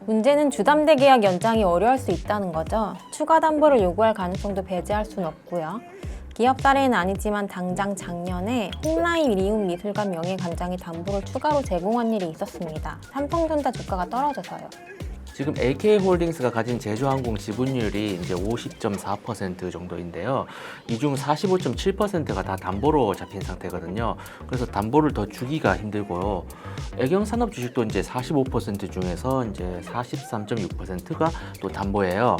문제는 주담대 계약 연장이 어려울 수 있다는 거죠. 추가 담보를 요구할 가능성도 배제할 수는 없고요. 기업 사례는 아니지만 당장 작년에 홍라이 리움 미술관 명예관장이 담보를 추가로 제공한 일이 있었습니다. 삼성전자 주가가 떨어져서요. 지금 AK홀딩스가 가진 제주항공 지분율이 이제 50.4% 정도인데요. 이 중 45.7%가 다 담보로 잡힌 상태거든요. 그래서 담보를 더 주기가 힘들고요. 애경산업 주식도 이제 45% 중에서 이제 43.6%가 또 담보예요.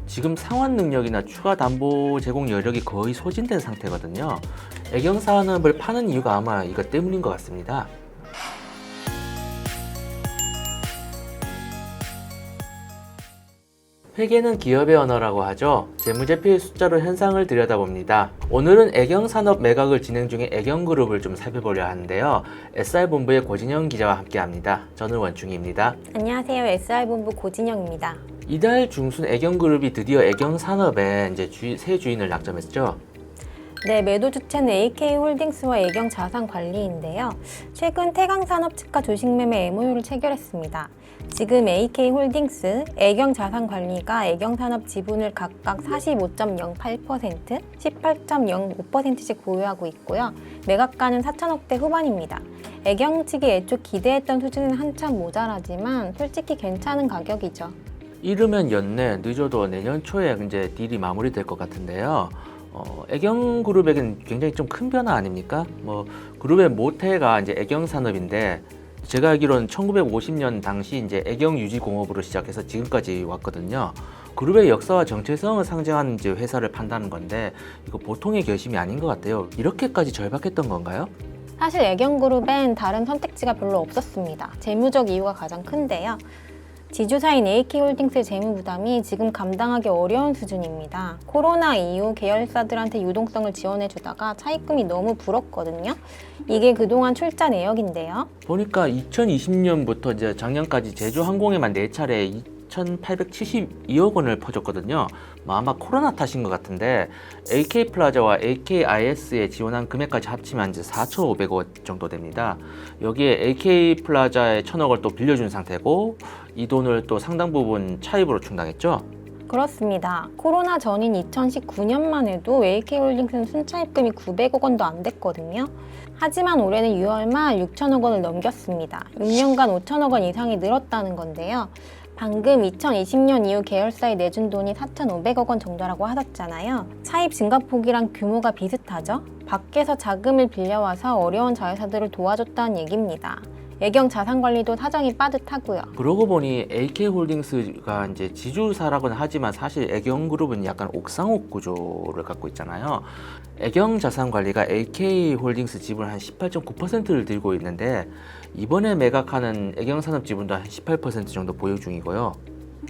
지금 상환 능력이나 추가 담보 제공 여력이 거의 소진된 상태거든요. 애경산업을 파는 이유가 아마 이것 때문인 것 같습니다. 회계는 기업의 언어라고 하죠. 재무제표의 숫자로 현상을 들여다봅니다. 오늘은 애경산업 매각을 진행 중인 애경그룹을 좀 살펴보려 하는데요. SR본부의 고진영 기자와 함께합니다. 저는 원충입니다. 안녕하세요. SR본부 고진영입니다. 이달 중순 애경그룹이 드디어 애경산업에 이제 새 주인을 낙점했죠. 네, 매도 주체는 AK홀딩스와 애경자산관리인데요. 최근 태강산업 측과 주식매매 MOU를 체결했습니다. 지금 AK홀딩스, 애경자산관리가 애경산업 지분을 각각 45.08%, 18.05%씩 보유하고 있고요. 매각가는 4천억대 후반입니다. 애경 측이 애초 기대했던 수준은 한참 모자라지만 솔직히 괜찮은 가격이죠. 이르면 연내, 늦어도 내년 초에 이제 딜이 마무리될 것 같은데요. 애경그룹에겐 굉장히 좀 큰 변화 아닙니까? 그룹의 모태가 이제 애경산업인데 제가 알기로는 1950년 당시 이제 애경유지공업으로 시작해서 지금까지 왔거든요. 그룹의 역사와 정체성을 상징하는 이제 회사를 판다는 건데 이거 보통의 결심이 아닌 것 같아요. 이렇게까지 절박했던 건가요? 사실 애경그룹엔 다른 선택지가 별로 없었습니다. 재무적 이유가 가장 큰데요. 지주사인 AK홀딩스의 재무 부담이 지금 감당하기 어려운 수준입니다. 코로나 이후 계열사들한테 유동성을 지원해주다가 차입금이 너무 불었거든요. 이게 그동안 출자 내역인데요. 보니까 2020년부터 이제 작년까지 제주항공에만 4차례 2,872억 원을 퍼줬거든요. 아마 코로나 탓인 것 같은데 AK플라자와 AKIS에 지원한 금액까지 합치면 이제 4,500억 정도 됩니다. 여기에 AK플라자에 1,000억을 또 빌려준 상태고 이 돈을 또 상당 부분 차입으로 충당했죠. 그렇습니다. 코로나 전인 2019년만 해도 AK홀딩스는 순차입금이 900억 원도 안 됐거든요. 하지만 올해는 6월 말 6천억 원을 넘겼습니다. 6년간 5천억 원 이상이 늘었다는 건데요. 방금 2020년 이후 계열사에 내준 돈이 4,500억 원 정도라고 하셨잖아요. 차입 증가폭이랑 규모가 비슷하죠? 밖에서 자금을 빌려와서 어려운 자회사들을 도와줬다는 얘기입니다. 애경 자산관리도 사정이 빠듯하고요. 그러고 보니 AK홀딩스가 이제 지주사라고는 하지만 사실 애경그룹은 약간 옥상옥 구조를 갖고 있잖아요. 애경자산관리가 AK홀딩스 지분 한 18.9%를 들고 있는데 이번에 매각하는 애경산업 지분도 한 18% 정도 보유 중이고요.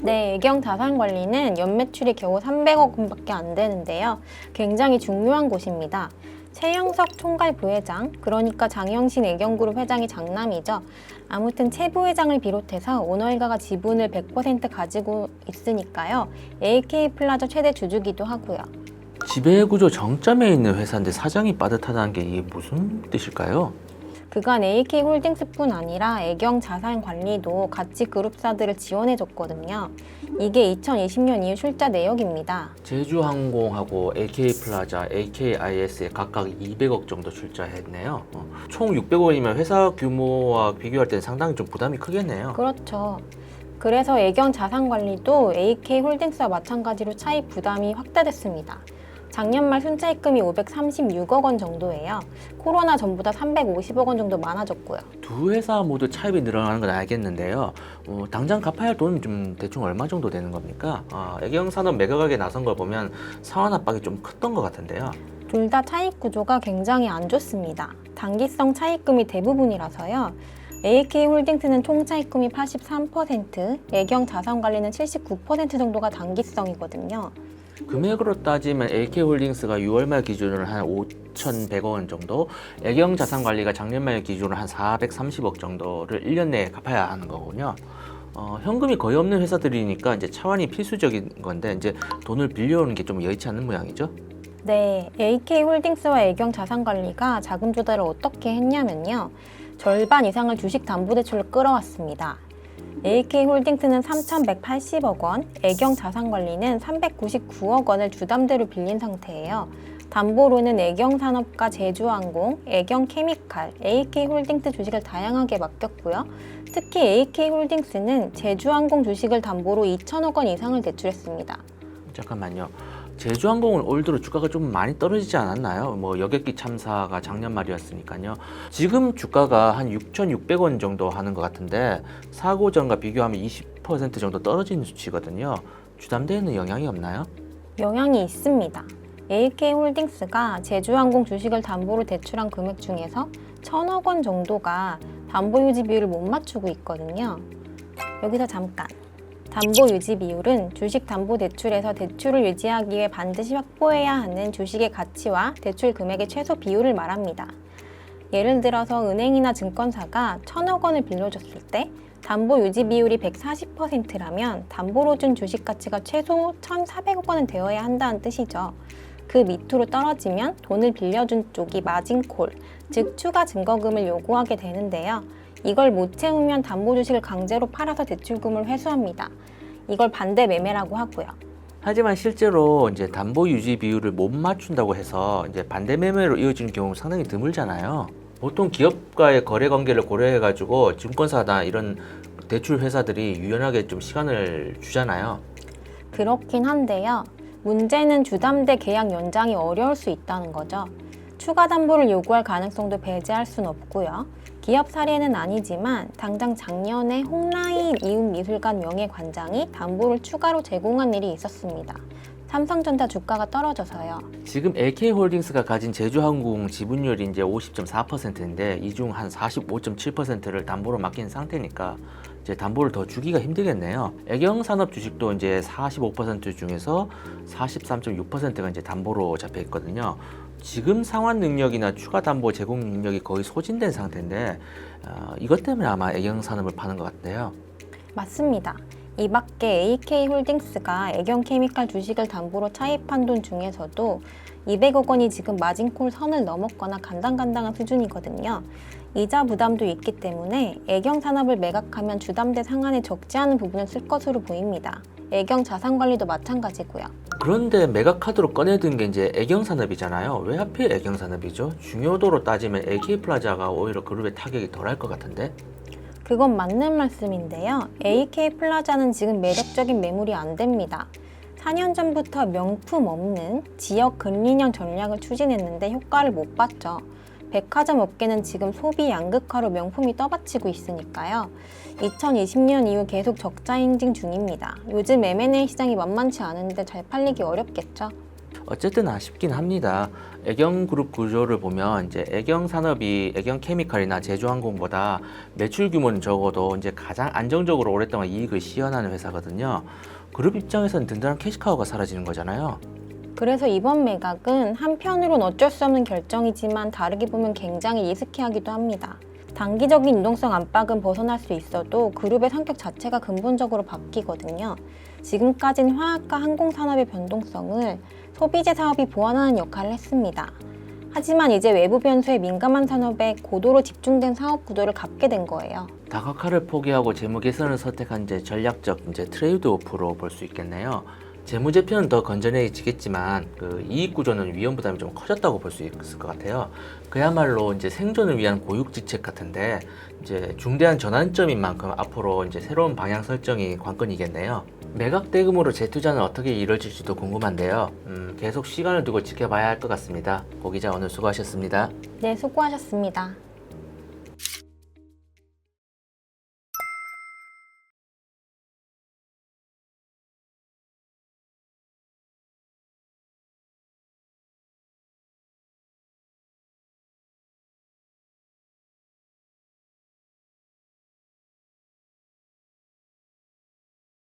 네, 애경자산관리는 연매출이 겨우 300억 원밖에 안 되는데요. 굉장히 중요한 곳입니다. 최영석 총괄 부회장, 그러니까 장영신 애경그룹 회장이 장남이죠. 아무튼 최 부회장을 비롯해서 오너일가가 지분을 100% 가지고 있으니까요. AK플라자 최대 주주기도 하고요. 지배구조 정점에 있는 회사인데 사장이 빠듯하다는 게 이게 무슨 뜻일까요? 그간 AK홀딩스뿐 아니라 애경자산관리도 같이 그룹사들을 지원해줬거든요. 이게 2020년 이후 출자 내역입니다. 제주항공하고 AK플라자, AKIS에 각각 200억 정도 출자했네요. 총 600억이면 회사 규모와 비교할 때는 상당히 좀 부담이 크겠네요. 그렇죠. 그래서 애경자산관리도 AK홀딩스와 마찬가지로 차입 부담이 확대됐습니다. 작년 말 순차입금이 536억 원 정도예요. 코로나 전보다 350억 원 정도 많아졌고요. 두 회사 모두 차입이 늘어나는 건 알겠는데요. 당장 갚아야 할 돈은 좀 대충 얼마 정도 되는 겁니까? 애경산업 매각하게 나선 걸 보면 상환 압박이 좀 컸던 것 같은데요. 둘 다 차입 구조가 굉장히 안 좋습니다. 단기성 차입금이 대부분이라서요. AK홀딩스는 총 차입금이 83%, 애경자산관리는 79% 정도가 단기성이거든요. 금액으로 따지면 AK홀딩스가 6월 말 기준으로 한 5,100억 원 정도, 애경자산관리가 작년 말 기준으로 한 430억 정도를 1년 내에 갚아야 하는 거군요. 현금이 거의 없는 회사들이니까 이제 차환이 필수적인 건데 이제 돈을 빌려오는 게 좀 여의치 않는 모양이죠. 네, AK홀딩스와 애경자산관리가 자금 조달을 어떻게 했냐면요. 절반 이상을 주식담보대출로 끌어왔습니다. AK홀딩스는 3,180억 원, 애경자산관리는 399억 원을 주담대로 빌린 상태예요. 담보로는 애경산업과 제주항공, 애경케미칼, AK홀딩스 주식을 다양하게 맡겼고요. 특히 AK홀딩스는 제주항공 주식을 담보로 2천억 원 이상을 대출했습니다. 잠깐만요. 제주항공은 올 들어 주가가 좀 많이 떨어지지 않았나요? 뭐 여객기 참사가 작년 말이었으니까요. 지금 주가가 한 6,600원 정도 하는 것 같은데 사고 전과 비교하면 20% 정도 떨어진 수치거든요. 주담대에는 영향이 없나요? 영향이 있습니다. AK홀딩스가 제주항공 주식을 담보로 대출한 금액 중에서 1,000억 원 정도가 담보 유지 비율을 못 맞추고 있거든요. 여기서 잠깐. 담보 유지 비율은 주식 담보 대출에서 대출을 유지하기 위해 반드시 확보해야 하는 주식의 가치와 대출 금액의 최소 비율을 말합니다. 예를 들어서 은행이나 증권사가 1,000억 원을 빌려줬을 때 담보 유지 비율이 140%라면 담보로 준 주식 가치가 최소 1,400억 원은 되어야 한다는 뜻이죠. 그 밑으로 떨어지면 돈을 빌려준 쪽이 마진콜, 즉 추가 증거금을 요구하게 되는데요. 이걸 못 채우면 담보 주식을 강제로 팔아서 대출금을 회수합니다. 이걸 반대 매매라고 하고요. 하지만 실제로 이제 담보 유지 비율을 못 맞춘다고 해서 이제 반대 매매로 이어지는 경우는 상당히 드물잖아요. 보통 기업과의 거래 관계를 고려해가지고 증권사나 이런 대출 회사들이 유연하게 좀 시간을 주잖아요. 그렇긴 한데요. 문제는 주담대 계약 연장이 어려울 수 있다는 거죠. 추가 담보를 요구할 가능성도 배제할 순 없고요. 기업 사례는 아니지만 당장 작년에 홍라인 이웃미술관 명예관장이 담보를 추가로 제공한 일이 있었습니다. 삼성전자 주가가 떨어져서요. 지금 AK홀딩스가 가진 제주항공 지분율이 이제 50.4%인데 이 중 한 45.7%를 담보로 맡긴 상태니까 이제 담보를 더 주기가 힘들겠네요. 애경산업 주식도 이제 45% 중에서 43.6%가 이제 담보로 잡혀 있거든요. 지금 상환 능력이나 추가 담보 제공 능력이 거의 소진된 상태인데 이것 때문에 아마 애경산업을 파는 것 같아요. 맞습니다. 이 밖에 AK홀딩스가 애경케미칼 주식을 담보로 차입한 돈 중에서도 200억 원이 지금 마진콜 선을 넘었거나 간당간당한 수준이거든요. 이자 부담도 있기 때문에 애경산업을 매각하면 주담대 상한에 적지 않은 부분을 쓸 것으로 보입니다. 애경자산관리도 마찬가지고요. 그런데 매각카드로 꺼내든 게 이제 애경산업이잖아요. 왜 하필 애경산업이죠? 중요도로 따지면 AK플라자가 오히려 그룹의 타격이 덜할 것 같은데? 그건 맞는 말씀인데요. AK플라자는 지금 매력적인 매물이 안 됩니다. 4년 전부터 명품 없는 지역 근린형 전략을 추진했는데 효과를 못 봤죠. 백화점 업계는 지금 소비 양극화로 명품이 떠받치고 있으니까요. 2020년 이후 계속 적자 행진 중입니다. 요즘 M&A 시장이 만만치 않은데 잘 팔리기 어렵겠죠? 어쨌든 아쉽긴 합니다. 애경그룹 구조를 보면 이제 애경산업이 애경케미칼이나 제주항공보다 매출 규모는 적어도 이제 가장 안정적으로 오랫동안 이익을 시현하는 회사거든요. 그룹 입장에서는 든든한 캐시카우가 사라지는 거잖아요. 그래서 이번 매각은 한편으론 어쩔 수 없는 결정이지만 다르게 보면 굉장히 리스키하기도 합니다. 단기적인 유동성 압박은 벗어날 수 있어도 그룹의 성격 자체가 근본적으로 바뀌거든요. 지금까지는 화학과 항공산업의 변동성을 소비재 사업이 보완하는 역할을 했습니다. 하지만 이제 외부 변수에 민감한 산업에 고도로 집중된 사업 구도를 갖게 된 거예요. 다각화를 포기하고 재무 개선을 선택한 이제 전략적 이제 트레이드오프로 볼 수 있겠네요. 재무제표는 더 건전해지겠지만 그 이익 구조는 위험 부담이 좀 커졌다고 볼 수 있을 것 같아요. 그야말로 이제 생존을 위한 고육지책 같은데 이제 중대한 전환점인 만큼 앞으로 이제 새로운 방향 설정이 관건이겠네요. 매각 대금으로 재투자는 어떻게 이루어질지도 궁금한데요. 계속 시간을 두고 지켜봐야 할 것 같습니다. 고 기자 오늘 수고하셨습니다. 네, 수고하셨습니다.